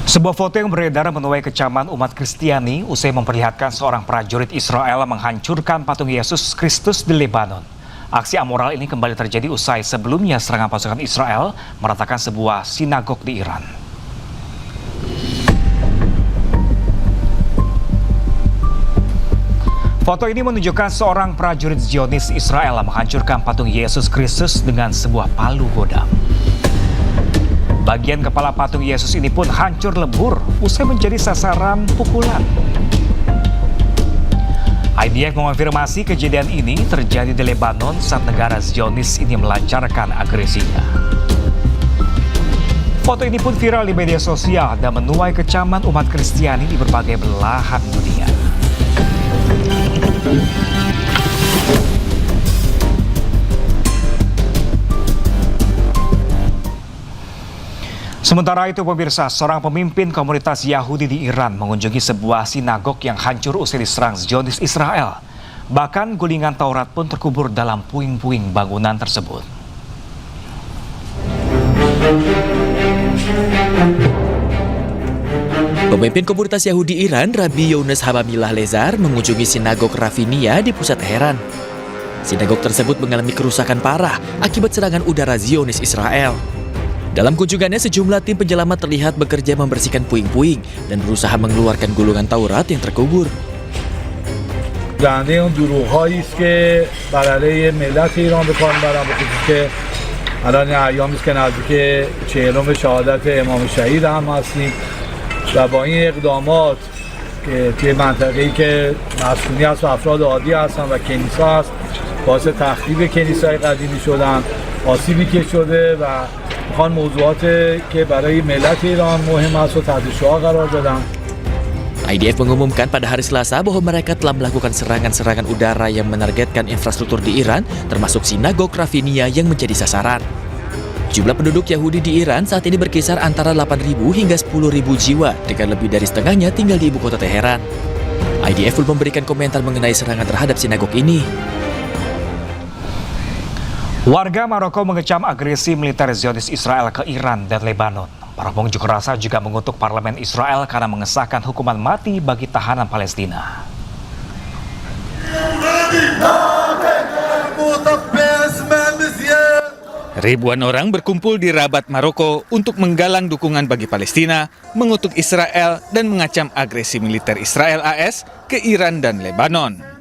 Sebuah foto yang beredar menuai kecaman umat Kristiani usai memperlihatkan seorang prajurit Israel menghancurkan patung Yesus Kristus di Lebanon. Aksi amoral ini kembali terjadi usai sebelumnya serangan pasukan Israel meratakan sebuah sinagog di Iran. Foto ini menunjukkan seorang prajurit Zionis Israel menghancurkan patung Yesus Kristus dengan sebuah palu godam. Bagian kepala patung Yesus ini pun hancur lebur usai menjadi sasaran pukulan. IDF mengonfirmasi kejadian ini terjadi di Lebanon saat negara Zionis ini melancarkan agresinya. Foto ini pun viral di media sosial dan menuai kecaman umat Kristiani di berbagai belahan dunia. Sementara itu pemirsa, seorang pemimpin komunitas Yahudi di Iran mengunjungi sebuah sinagog yang hancur usai diserang Zionis Israel. Bahkan gulingan Taurat pun terkubur dalam puing-puing bangunan tersebut. Pemimpin komunitas Yahudi Iran, Rabbi Younes Habamillah Lezar, mengunjungi sinagog Rafinia di pusat Teheran. Sinagog tersebut mengalami kerusakan parah akibat serangan udara Zionis Israel. Dalam kunjungannya, sejumlah tim penyelamat terlihat bekerja membersihkan puing-puing dan berusaha mengeluarkan gulungan Taurat yang terkubur. دنده اون دروغ‌هایی است که بر علیه ملت ایران به کار می‌برن به خصوص که الان ایامی است که نزدیک 40 شهادت امام شهید هم هستیم و با این اقدامات که توی منطقه‌ای که مسکونی هست و افراد عادی هستن و کنیسا هست باعث تخریب کنیسای قدیمی شدن، آسیبی که شده و میخوان موضوعات که برای ملت ایران مهم است و تحت شعار قرار دادن. IDF mengumumkan pada hari Selasa bahwa mereka telah melakukan serangan-serangan udara yang menargetkan infrastruktur di Iran, termasuk sinagog Rafinia yang menjadi sasaran. Jumlah penduduk Yahudi di Iran saat ini berkisar antara 8.000 hingga 10.000 jiwa, dengan lebih dari setengahnya tinggal di ibu kota Teheran. IDF belum memberikan komentar mengenai serangan terhadap sinagog ini. Warga Maroko mengecam agresi militer Zionis Israel ke Iran dan Lebanon. Para pengunjuk rasa juga mengutuk parlemen Israel karena mengesahkan hukuman mati bagi tahanan Palestina. Ribuan orang berkumpul di Rabat, Maroko untuk menggalang dukungan bagi Palestina, mengutuk Israel dan mengacam agresi militer Israel AS ke Iran dan Lebanon.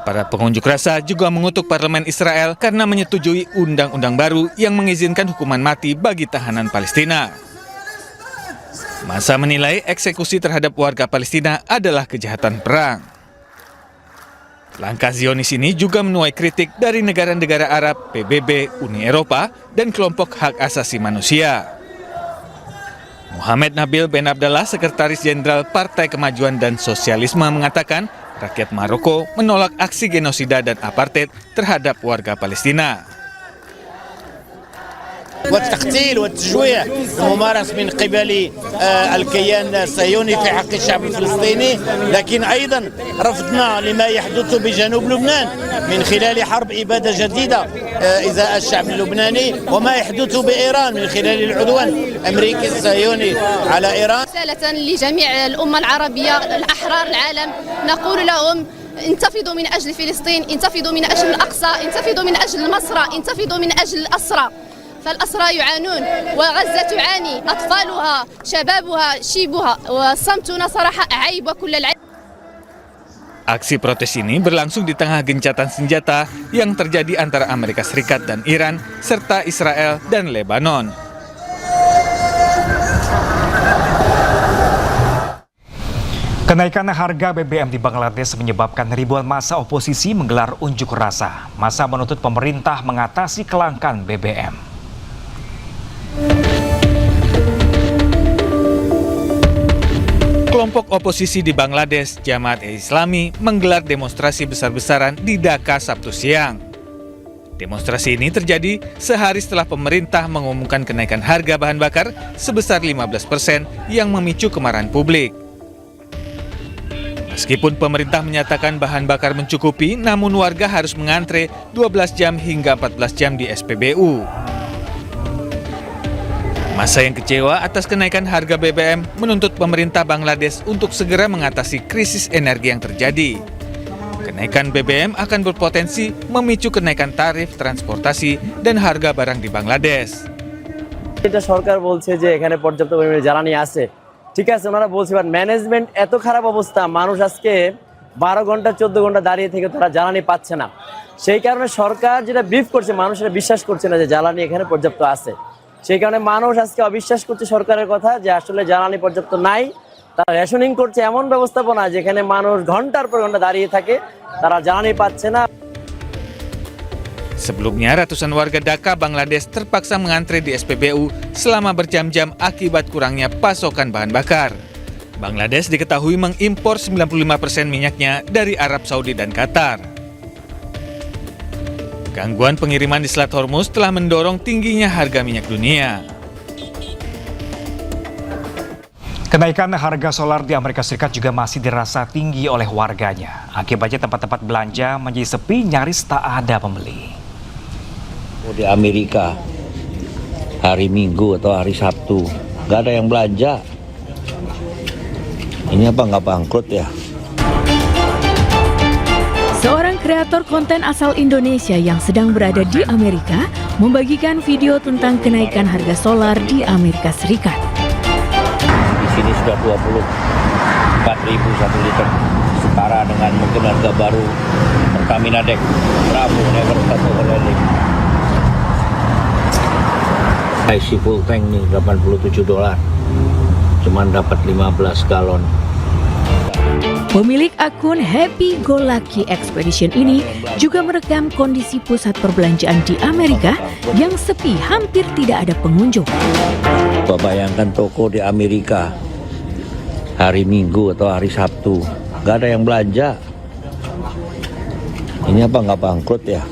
Para pengunjuk rasa juga mengutuk parlemen Israel karena menyetujui undang-undang baru yang mengizinkan hukuman mati bagi tahanan Palestina. Massa menilai eksekusi terhadap warga Palestina adalah kejahatan perang. Langkah Zionis ini juga menuai kritik dari negara-negara Arab, PBB, Uni Eropa, dan kelompok hak asasi manusia. Muhammad Nabil Ben Abdallah, Sekretaris Jenderal Partai Kemajuan dan Sosialisme, mengatakan rakyat Maroko menolak aksi genosida dan apartheid terhadap warga Palestina. والتقتيل والتجويع الممارس من قبل الكيان الصهيوني في حق الشعب الفلسطيني، لكن أيضا رفضنا لما يحدث بجنوب لبنان من خلال حرب إبادة جديدة إزاء الشعب اللبناني وما يحدث بإيران من خلال العدوان الأمريكي الصهيوني على إيران. رسالة لجميع الأمة العربية الأحرار العالم نقول لهم: انتفضوا من أجل فلسطين، انتفضوا من أجل الأقصى، انتفضوا من أجل المسرى، انتفضوا من أجل الأسرى. فالأسرى يعانون وغزة تعاني، أطفالها، شبابها، شيبها، وصمتنا صراحة عيب وكل العيب. Aksi protes ini berlangsung di tengah gencatan senjata yang terjadi antara Amerika Serikat dan Iran, serta Israel dan Lebanon. Kenaikan harga BBM di Bangladesh menyebabkan ribuan massa oposisi menggelar unjuk rasa. Massa menuntut pemerintah mengatasi kelangkaan BBM. Kelompok oposisi di Bangladesh, Jamaat Islami, menggelar demonstrasi besar-besaran di Dhaka Sabtu siang. Demonstrasi ini terjadi sehari setelah pemerintah mengumumkan kenaikan harga bahan bakar sebesar 15% yang memicu kemarahan publik. Meskipun pemerintah menyatakan bahan bakar mencukupi, namun warga harus mengantre 12 jam hingga 14 jam di SPBU. Massa yang kecewa atas kenaikan harga BBM menuntut pemerintah Bangladesh untuk segera mengatasi krisis energi yang terjadi. Kenaikan BBM akan berpotensi memicu kenaikan tarif transportasi dan harga barang di Bangladesh. এটা সরকার বলছে যে এখানে পর্যাপ্ত পরিমাণে জ্বালানি আছে, ঠিক আছে, ওনারা বলছে, বাট ম্যানেজমেন্ট এত খারাপ অবস্থা, মানুষ আজকে 12 ঘন্টা 14 ঘন্টা দাঁড়িয়ে থেকে তারা জ্বালানি পাচ্ছে না। সেই কারণে সরকার যেটা ব্রিফ করছে, মানুষেরা বিশ্বাস করছে না যে জ্বালানি এখানে পর্যাপ্ত আছে। সেই কারণে মানুষ আজকে অবিশ্বাস করছে সরকারের কথা যে আসলে জ্বালানি পর্যাপ্ত নাই। তারা রেশনিং করছে এমন ব্যবস্থাপনা যেখানে মানুষ ঘন্টার পর ঘন্টা দাঁড়িয়ে থাকে, তারা জ্বালানি পাচ্ছে না। Sebelumnya, ratusan warga Dhaka, Bangladesh terpaksa mengantre di SPBU selama berjam-jam akibat kurangnya pasokan bahan bakar. Bangladesh diketahui mengimpor 95% minyaknya dari Arab Saudi dan Qatar. Gangguan pengiriman di Selat Hormuz telah mendorong tingginya harga minyak dunia. Kenaikan harga solar di Amerika Serikat juga masih dirasa tinggi oleh warganya. Akibatnya tempat-tempat belanja menjadi sepi, nyaris tak ada pembeli. Di Amerika hari Minggu atau hari Sabtu nggak ada yang belanja. Ini apa nggak bangkrut ya? Seorang kreator konten asal Indonesia yang sedang berada di Amerika membagikan video tentang kenaikan harga solar di Amerika Serikat. Di sini sudah 24.000 1 liter, setara dengan mungkin harga baru Pertamina Dex Bravo Never Satu Holiday. IC full tank nih $87, cuman dapat 15 galon. Pemilik akun Happy Go Lucky Expedition ini juga merekam kondisi pusat perbelanjaan di Amerika yang sepi, hampir tidak ada pengunjung. Coba bayangkan toko di Amerika hari Minggu atau hari Sabtu nggak ada yang belanja. Ini apa nggak bangkrut ya?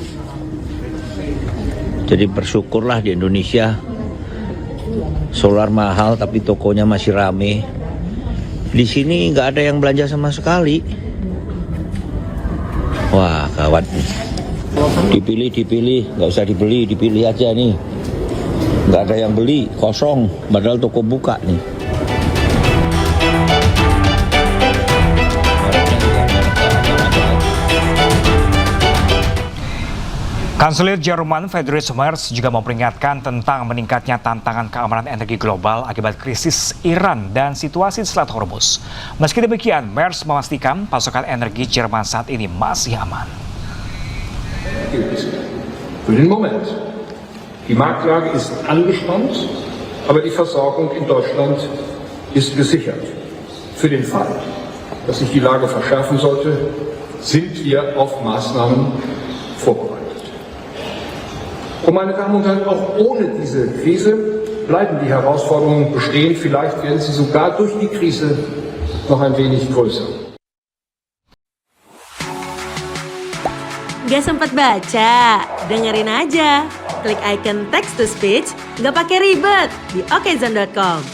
Jadi bersyukurlah di Indonesia solar mahal tapi tokonya masih rame. Di sini nggak ada yang belanja sama sekali. Wah, gawat. Dipilih, nggak usah dibeli, dipilih aja nih. Nggak ada yang beli, kosong. Padahal toko buka nih. Kanselir Jerman Friedrich Merz juga memperingatkan tentang meningkatnya tantangan keamanan energi global akibat krisis Iran dan situasi di Selat Hormuz. Meski demikian, Merz memastikan pasokan energi Jerman saat ini masih aman. Für den Moment. Die Marktlage ist angespannt, aber die Versorgung in Deutschland ist gesichert. Für den Fall, dass sich die Lage verschärfen sollte, sind wir auf Maßnahmen vorbereitet. Und meine Damen und Herren, auch ohne diese Krise bleiben die Herausforderungen bestehen. Vielleicht werden sie sogar durch die Krise noch ein wenig größer. Gak sempat baca? Dengerin aja. Klik icon text to speech, gak pakai ribet di okezone.com.